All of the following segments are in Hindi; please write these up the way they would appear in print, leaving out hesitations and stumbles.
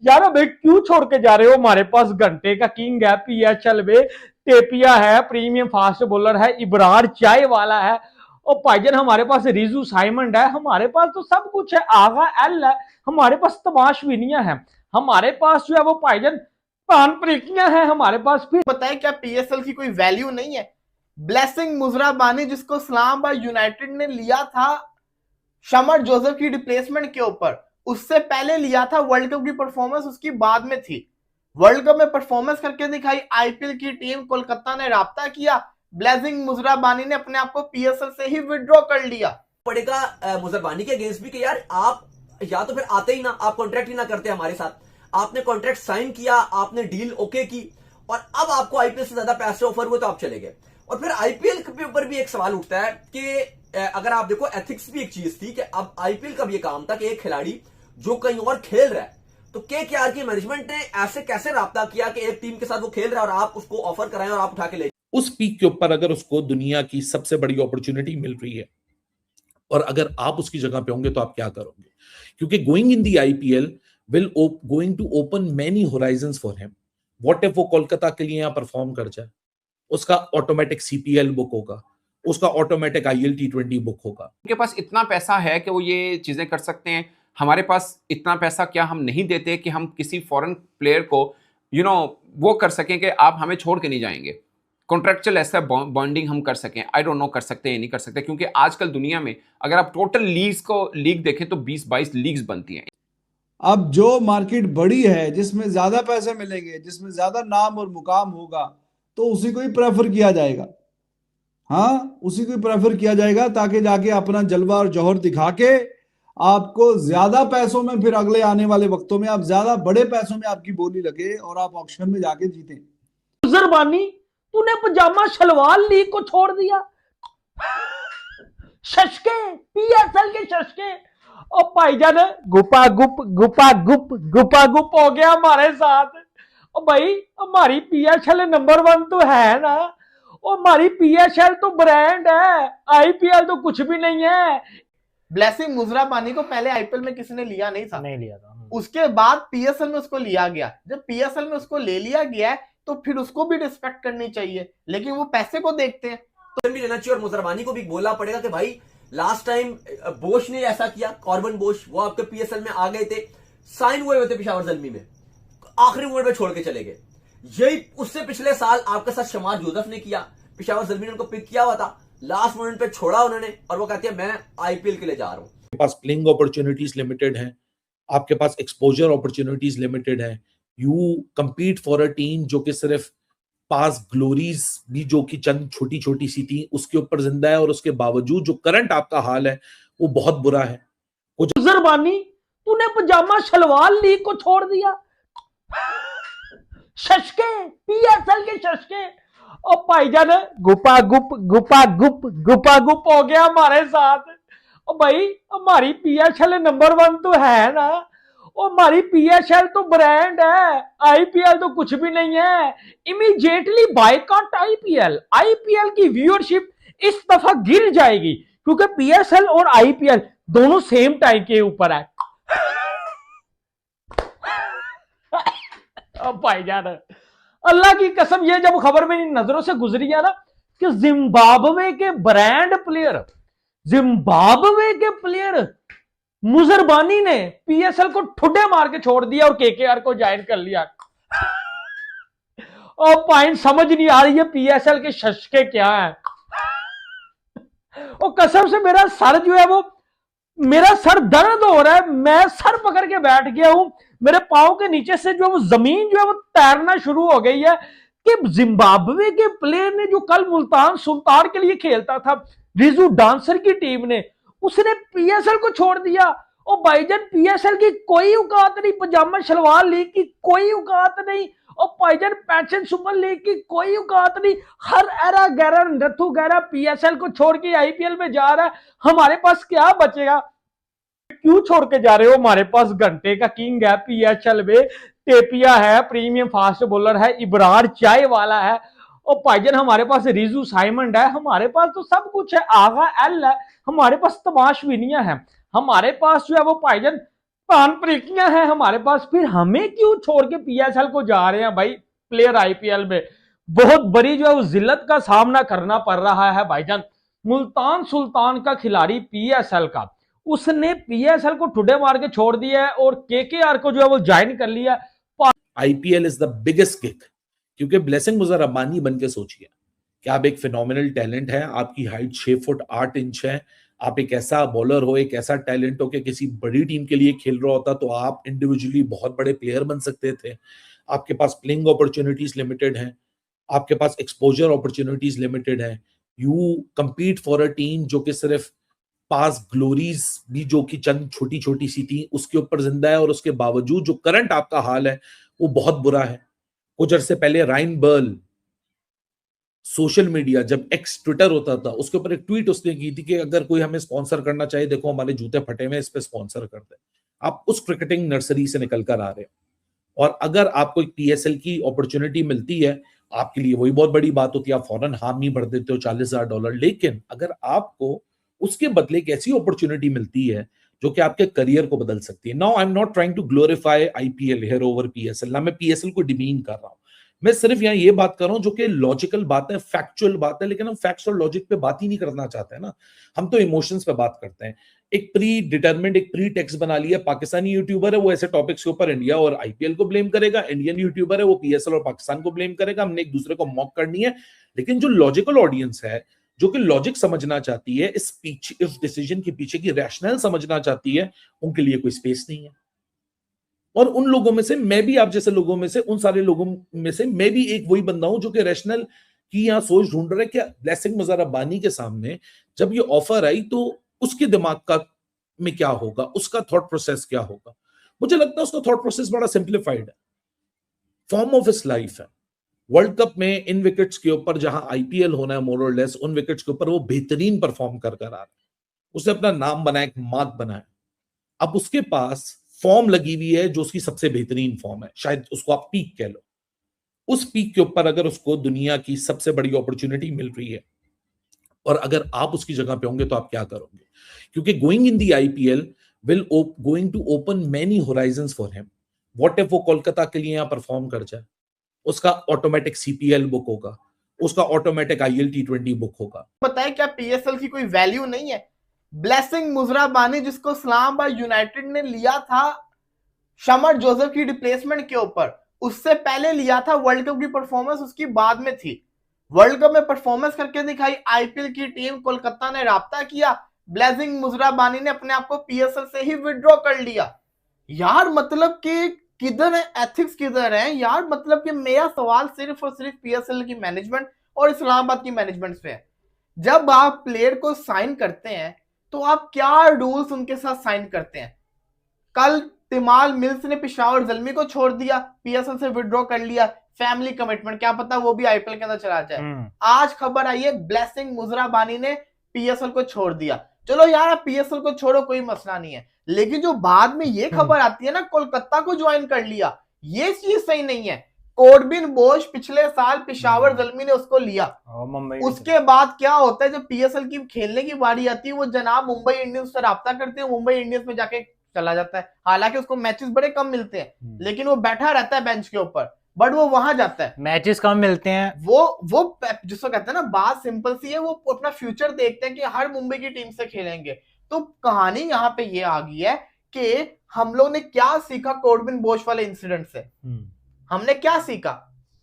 यार अबे क्यों छोड़ के जा रहे हो? हमारे पास घंटे का किंग है पीएचएल में, टेपिया है, प्रीमियम फास्ट बॉलर है, इब्रार चाय वाला है, और भाईजान हमारे पास रिजू साइमंड है, हमारे पास तो सब कुछ है, आगा एल है, हमारे पास तमाशविनिया है, हमारे पास जो है वो भाईजान पान प्रीतियां हैं हमारे पास भी। बताए क्या पीएसएल की कोई वैल्यू नहीं है? ब्लेसिंग मुजराबानी जिसको इस्लामाबाद यूनाइटेड ने लिया था शमर जोसेफ की रिप्लेसमेंट के ऊपर, उससे पहले लिया था, वर्ल्ड कप की परफॉर्मेंस उसकी बाद में थी, वर्ल्ड कप में परफॉर्मेंस करके दिखाई, आईपीएल की टीम कोलकाता ने राब्ता किया, ब्लेसिंग मुजराबानी ने अपने आप को पीएसएल से ही विड्रॉ कर लिया। पड़ेगा मुजरबानी के अगेंस्ट भी कि यार आप या तो फिर आते ही ना, आप कॉन्ट्रैक्ट ही ना करते हमारे साथ, आपने कॉन्ट्रैक्ट साइन किया, आपने डील ओके की, और अब आपको आईपीएल से ज्यादा पैसे ऑफर हुए तो आप चले गए। और फिर आईपीएल के ऊपर भी एक सवाल उठता है कि अगर आप देखो, एथिक्स भी एक चीज थी कि अब आईपीएल का भी ये काम था कि एक खिलाड़ी जो कहीं और खेल रहा है, तो केकेआर की मैनेजमेंट ने ऐसे कैसे राब्ता किया कि एक टीम के साथ वो खेल रहा है और आप उसको ऑफर कराएं और आप उठा के ले। उस पीक के ऊपर अगर उसको दुनिया की सबसे बड़ी अपॉर्चुनिटी मिल रही है और अगर आप उसकी जगह पे होंगे तो आप क्या करोगे? क्योंकि going in the IPL will going to open many horizons for him. What if वो कोलकाता के लिए यहां परफॉर्म कर जाए, उसका ऑटोमेटिक सीपीएल बुक होगा, उसका ऑटोमेटिक आईएल T20 बुक होगा। उनके पास इतना पैसा है कि वो ये चीजें कर सकते हैं। हमारे पास इतना पैसा क्या हम नहीं देते कि हम किसी फॉरेन प्लेयर को वो कर सकें कि आप हमें छोड़ के नहीं जाएंगे, कॉन्ट्रेक्चुअल ऐसा बॉन्डिंग हम कर सकें? आई डोंट नो कर सकते हैं नहीं कर सकते, क्योंकि आजकल दुनिया में अगर आप टोटल लीग देखें तो 20-22 लीग्स बनती हैं। अब जो मार्केट बड़ी है, जिसमें ज्यादा पैसे मिलेंगे, जिसमें ज्यादा नाम और मुकाम होगा, तो उसी को ही प्रेफर किया जाएगा। हाँ, उसी को ही प्रेफर किया जाएगा, ताकि जाके अपना जलवा और जौहर दिखा के आपको ज्यादा पैसों में, फिर अगले आने वाले वक्तों में आप ज्यादा बड़े पैसों में आपकी बोली लगे और आप ऑक्शन में जाके जीते। मुजरबानी, तूने पजामा शलवार लीग को छोड़ दिया, शशके, पीएसएल के शशके, और भाईजान गुपा गुप हो गया हमारे साथ। और भाई हमारी पीएसएल नंबर 1 तो है ना, और हमारी पीएसएल तो ब्रांड है, आईपीएल तो कुछ भी नहीं है। ब्लेसिंग मुजराबानी को पहले आईपीएल में किसी ने लिया नहीं था, नहीं लिया था, उसके बाद पीएसएल में उसको लिया गया। जब पीएसएल में उसको ले लिया गया है तो फिर उसको भी रिस्पेक्ट करनी चाहिए, लेकिन वो पैसे को देखते हैं तो भी लेना चाहिए। और मुजरबानी को भी बोलना पड़ेगा कि भाई लास्ट टाइम बोश ने ऐसा किया, कॉर्बन बोश, वो आपके पीएसएल में आ गए थे, साइन हुए हुए थे पेशावर ज़ल्मी में, आखिरी मोमेंट में छोड़ के चले गए। यही उससे पिछले साल आपके साथ शमार जोसेफ ने किया, पेशावर ज़ल्मी ने उनको पिक किया हुआ था, लास्ट मोमेंट पे छोड़ा उन्होंने, और वो कहते हैं मैं आईपीएल के लिए जा रहा हूं। आपके पास प्लेइंग अपॉर्चुनिटीज लिमिटेड हैं, आपके पास एक्सपोजर अपॉर्चुनिटीज लिमिटेड है। You compete for a team जो कि सिर्फ पास ग्लोरीज भी जो कि चंद छोटी छोटी सी थी उसके ऊपर जिंदा है, और उसके बावजूद जो करंट आपका हाल है वो बहुत बुरा है। मुजरबानी, तूने पजामा शलवार लीग को छोड़ दिया, शशके, पीएसएल के शशके, और भाईजान गुपा गुप हो गया हमारे साथ। और भाई हमारी पीएसएल नंबर 1 तो है ना, और हमारी पीएसएल तो ब्रांड है, आईपीएल तो कुछ भी नहीं है। Immediately boycott IPL. आईपीएल की व्यूअरशिप इस दफा गिर जाएगी, क्योंकि पीएसएल और आईपीएल दोनों सेम टाइम के ऊपर है। भाईजान अल्लाह की कसम, ये जब खबर मेरी नजरों से गुजरी है ना कि जिम्बाब्वे के ब्रांड प्लेयर, जिम्बाब्वे के प्लेयर मुजरबानी ने पीएसएल को ठुड्डे मार के छोड़ दिया और केकेआर को ज्वाइन कर लिया। और पॉइंट समझ नहीं आ रही है पीएसएल के शशके क्या है। और कसम से मेरा सर जो है वो, मेरा सर दर्द हो रहा है, मैं सर पकड़ के बैठ गया हूं, मेरे पांव के नीचे से जो वो जमीन जो है वो तैरना शुरू हो गई है कि जिम्बाब्वे के प्लेयर ने जो कल मुल्तान सुल्तान के लिए खेलता था, रिजू डांसर की टीम ने, उसने पीएसएल को छोड़ दिया। और भाईजान पीएसएल की कोई औकात नहीं, पजामा शलवार लीग की कोई औकात नहीं, और भाईजान पेंशन सुपर लीग की कोई औकात नहीं। हर एरा गैरा रथू गैरा पीएसएल को छोड़ के आईपीएल में जा रहा है, हमारे पास क्या बचेगा? क्यों छोड़ के जा रहे हो? हमारे पास घंटे का किंग है पीएसएल में, टेपिया है, प्रीमियम फास्ट बॉलर है, इब्रार चाय वाला है, और भाईजान हमारे पास रिजू साइमंड है, हमारे पास तो सब कुछ है, आगा एल है, हमारे पास तमाशविनिया है, हमारे पास जो है वो भाईजान प्राणप्रीतियां हैं हमारे पास, फिर हमें क्यों छोड़ के पीएसएल को जा रहे हैं भाई प्लेयर आईपीएल में। बहुत बड़ी जो है वो जिल्लत का सामना करना पड़ रहा है भाईजान। मुल्तान सुल्तान का खिलाड़ी पीएसएल का, उसने पीएसएल को टुडे मार के छोड़ दिया है और केकेआर को जो है वो ज्वाइन कर लिया। IPL is the biggest kick, क्योंकि ब्लेसिंग मुजर रब्बानी बन के सोचिए कि आप एक फिनोमिनल टैलेंट है, आपकी हाइट 6 फुट 8 इंच है, आप एक ऐसा बॉलर हो, एक ऐसा टैलेंट हो कि किसी बड़ी टीम के लिए खेल रहा होता तो आप इंडिविजुअली बहुत बड़े प्लेयर बन सकते थे। आपके पास प्लेइंग अपॉर्चुनिटीज लिमिटेड हैं, आपके पास एक्सपोजर अपॉर्चुनिटीज लिमिटेड है। You compete for a team जो कि सिर्फ पास ग्लोरीज भी जो कि चंद छोटी छोटी सी थी उसके ऊपर जिंदा है, और उसके बावजूद जो करंट आपका हाल है वो बहुत बुरा है। कुछ अरसे पहले राइन बर्ल सोशल मीडिया, जब एक्स ट्विटर होता था, उसके ऊपर एक ट्वीट उसने की थी कि अगर कोई हमें स्पॉन्सर करना चाहिए, देखो हमारे जूते फटे हुए, इस पे स्पॉन्सर कर दे। आप उस क्रिकेटिंग नर्सरी से निकल कर आ रहे हो, और अगर आपको एक पीएसएल की अपॉर्चुनिटी मिलती है, आपके लिए वही बहुत बड़ी बात होती है, आप फौरन हामी भर देते हो $40,000। लेकिन अगर आपको उसके बदले एक ऐसी अपॉर्चुनिटी मिलती है जो कि आपके करियर को बदल सकती है। Now I am not trying to glorify IPL here over PSL, ना मैं पीएसएल को डिमीन कर रहा हूं, मैं सिर्फ यहाँ ये बात कर रहा हूं जो कि लॉजिकल बात है, फैक्चुअल बात है। लेकिन हम फैक्ट्स और लॉजिक पे बात ही नहीं करना चाहते हैं ना, हम तो इमोशंस पे बात करते हैं। एक प्री डिटरमिन्ड, एक प्री टेक्स्ट बना लिया, पाकिस्तानी यूट्यूबर है वो ऐसे टॉपिक्स के ऊपर इंडिया और आईपीएल को ब्लेम करेगा, इंडियन यूट्यूबर है वो पीएसएल और पाकिस्तान को ब्लेम करेगा, हमने एक दूसरे को मॉक करनी है। लेकिन जो लॉजिकल ऑडियंस है, जो कि लॉजिक समझना चाहती है, इस डिसीजन के पीछे की रैशनल समझना चाहती है, उनके लिए कोई स्पेस नहीं है। और उन लोगों में से मैं भी, आप जैसे लोगों में से, उन सारे लोगों में से मैं भी एक वही बंदा हूं जो कि रैशनल की यहां सोच ढूंढ रहा है कि ब्लेसिंग मुजर रब्बानी के सामने जब ये ऑफर आई तो उसके दिमाग का में क्या होगा, उसका थॉट प्रोसेस क्या होगा। मुझे लगता है उसका थॉट प्रोसेस बड़ा सिंप्लीफाइड है, फॉर्म ऑफ हिज लाइफ है। वर्ल्ड कप में इन विकेट्स के ऊपर जहां आईपीएल होना है मोर और लेस, उन विकेट्स के ऊपर वो बेहतरीन परफॉर्म कर आ रहा है, उसने अपना नाम बनाया, एक मार्क बनाया। अब उसके पास फॉर्म लगी हुई है जो उसकी सबसे बेहतरीन फॉर्म है, शायद उसको आप पीक कह लो। उस पीक के ऊपर अगर उसको दुनिया की सबसे बड़ी अपॉर्चुनिटी मिल रही है, और अगर आप उसकी जगह पे होंगे तो आप क्या करोगे? क्योंकि going in the IPL will going to open many horizons for him. What if वो कोलकाता के लिए यहां परफॉर्म कर जाए, उसका ऑटोमेटिक सीपीएल बुक होगा, उसका ऑटोमेटिक आईएल T20 बुक होगा। बताए क्या पीएसएल की कोई वैल्यू नहीं है? ब्लेसिंग मुजरा बानी जिसको इस्लामाबाद यूनाइटेड ने लिया था शमर जोसेफ की रिप्लेसमेंट के ऊपर, उससे पहले लिया था, वर्ल्ड कप की परफॉर्मेंस उसकी बाद में थी। वर्ल्ड कप में परफॉर्मेंस करके दिखाई आईपीएल की टीम, कोलकाता ने राब्ता किया, ब्लेसिंग मुजरा बानी ने अपने आप को पीएसएल से ही विड्रॉ कर लिया। यार मतलब कि किधर है एथिक्स, किधर है यार? मतलब कि मेरा सवाल सिर्फ और सिर्फ पीएसएल की मैनेजमेंट और इस्लामाबाद की मैनेजमेंट से है। जब आप प्लेयर को साइन करते हैं तो आप क्या रूल्स उनके साथ साइन करते हैं? कल तिमाल मिल्स ने पेशावर ज़ल्मी को छोड़ दिया, पीएसएल से विड्रॉ कर लिया, फैमिली कमिटमेंट, क्या पता वो भी आईपीएल के अंदर चला जाए। आज खबर आई है ब्लेसिंग मुजरा बानी ने पीएसएल को छोड़ दिया। चलो यार आप पीएसएल को छोड़ो, कोई मसला नहीं है, लेकिन जो बाद में ये खबर आती है ना कोलकाता को ज्वाइन कर लिया, ये चीज सही नहीं है। कोर्बिन बोश पिछले साल पेशावर ज़ल्मी ने उसको लिया, उसके बाद क्या होता है जब पीएसएल की खेलने की बारी आती है, वो जनाब मुंबई इंडियंस से राब्ता करते हैं, मुंबई इंडियंस में जाके चला जाता है। हालांकि उसको मैचेस बड़े कम मिलते हैं, लेकिन वो बैठा रहता है बेंच के ऊपर, बट वो वहां जाता है, मैचेस कम मिलते हैं। वो जिसको कहते हैं ना, बात सिंपल सी है, वो अपना फ्यूचर देखते हैं कि हर मुंबई की टीम से खेलेंगे। तो कहानी यहाँ पे ये आ गई है कि हम लोग ने क्या सीखा कोर्बिन बोश वाले इंसिडेंट से। हमने क्या सीखा?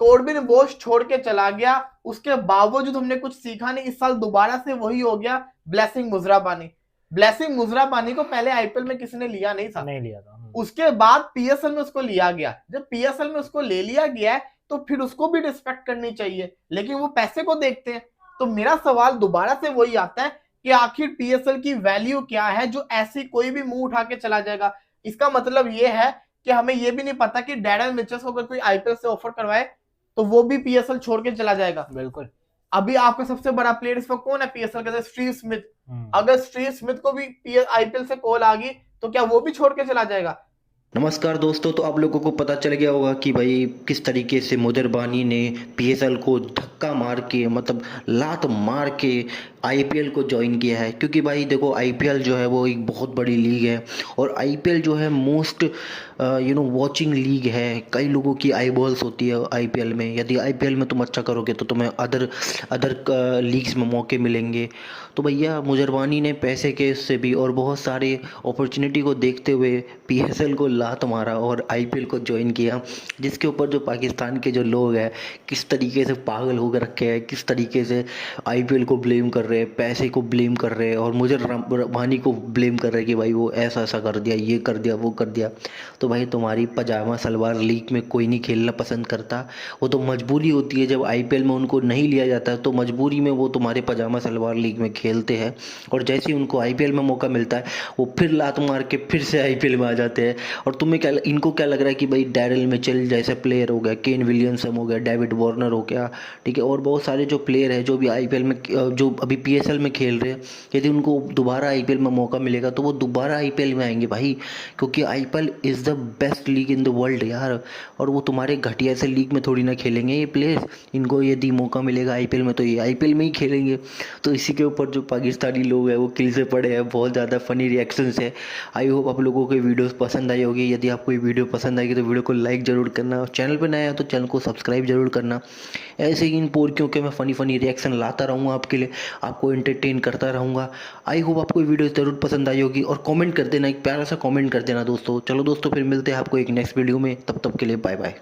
कोर्बिन बोश छोड़ के चला गया, उसके बावजूद हमने कुछ सीखा नहीं। इस साल दोबारा से वही हो गया ब्लेसिंग मुजरा बानी। ब्लेसिंग मुजरा बानी को पहले आईपीएल में किसी ने लिया नहीं था, उसके बाद पीएसएल में उसको लिया गया। जब पीएसएल में उसको ले लिया गया है तो फिर उसको भी रिस्पेक्ट करनी चाहिए, लेकिन वो पैसे को देखते हैं। तो मेरा सवाल दोबारा से वही आता है कि आखिर पीएसएल की वैल्यू क्या है जो ऐसी कोई भी मुंह उठा के चला जाएगा? इसका मतलब ये है कि हमें ये भी नहीं पता कि डैरेन मिचेल्स को अगर कोई आईपीएल से ऑफर करवाए तो वो भी पीएसएल छोड़ के चला जाएगा। बिल्कुल। अभी आपका सबसे बड़ा प्लेयर इस वक्त कौन है पीएसएल का? Steve Smith. अगर स्टीव स्मिथ को भी आईपीएल से कॉल आ गई तो क्या वो भी छोड़ के चला जाएगा? नमस्कार दोस्तों। तो आप लोगों को पता चल गया होगा कि भाई किस तरीके से मुदरबानी ने पीएसएल को धक्का मार के, मतलब लात मार के आईपीएल को ज्वाइन किया है। क्योंकि भाई देखो, आईपीएल जो है वो एक बहुत बड़ी लीग है और आईपीएल जो है मोस्ट वॉचिंग लीग है। कई लोगों की आई बॉल्स होती है आईपीएल में। यदि आईपीएल में तुम अच्छा करोगे तो तुम्हें अदर लीग्स में मौके मिलेंगे। तो भैया मुजरबानी ने पैसे के उससे भी और बहुत सारे अपॉर्चुनिटी को देखते हुए पीएसएल को लात मारा और आईपीएल को ज्वाइन किया, जिसके ऊपर जो पाकिस्तान के जो लोग हैं किस तरीके से पागल होकर रखे हैं, किस तरीके से आईपीएल को ब्लेम कर रहे हैं, पैसे को ब्लेम कर रहे हैं और मुजरबानी को ब्लेम कर रहे हैं कि भाई वो ऐसा ऐसा कर दिया, ये कर दिया, वो कर दिया। तो भाई तुम्हारी पजामा सलवार लीग में कोई नहीं खेलना पसंद करता। वो तो मजबूरी होती है, जब आईपीएल में उनको नहीं लिया जाता है तो मजबूरी में वो तुम्हारे पजामा सलवार लीग में खेलते हैं और जैसे ही उनको आईपीएल में मौका मिलता है वो फिर लात मार के फिर से आईपीएल में आ जाते हैं। और तुम्हें क्या, इनको क्या लग रहा है कि भाई डैरिल मिचेल जैसे प्लेयर हो गया, केन विलियमसन हो गया, डेविड वार्नर हो गया, ठीक है, और बहुत सारे जो प्लेयर हैं जो भी आईपीएल में, जो अभी पीएसएल में खेल रहे हैं, यदि उनको दोबारा आईपीएल में मौका मिलेगा तो वो दोबारा आईपीएल में आएंगे भाई। क्योंकि IPL is the best league in the world यार। और वो तुम्हारे घटिया से लीग में थोड़ी ना खेलेंगे ये प्लेयर्स। इनको यदि मौका मिलेगा आईपीएल में तो ये आईपीएल में ही खेलेंगे। तो इसी के ऊपर जो पाकिस्तानी लोग हैं वो किल से पड़े हैं। बहुत ज़्यादा फनी रिएक्शंस है। आई होप आप लोगों को वीडियोस पसंद आई होगी। यदि आपको ये वीडियो पसंद आएगी तो वीडियो को लाइक ज़रूर करना और चैनल पर नया है तो चैनल को सब्सक्राइब जरूर करना। ऐसे ही इन पोर्कियों के मैं फ़नी रिएक्शन लाता रहूँगा आपके लिए, आपको एंटरटेन करता रहूँगा। आई होप आपको वीडियो ज़रूर पसंद आई होगी और कमेंट कर देना, एक प्यारा सा कमेंट कर देना दोस्तों। चलो दोस्तों, फिर मिलते हैं आपको एक नेक्स्ट वीडियो में। तब तक के लिए बाय बाय।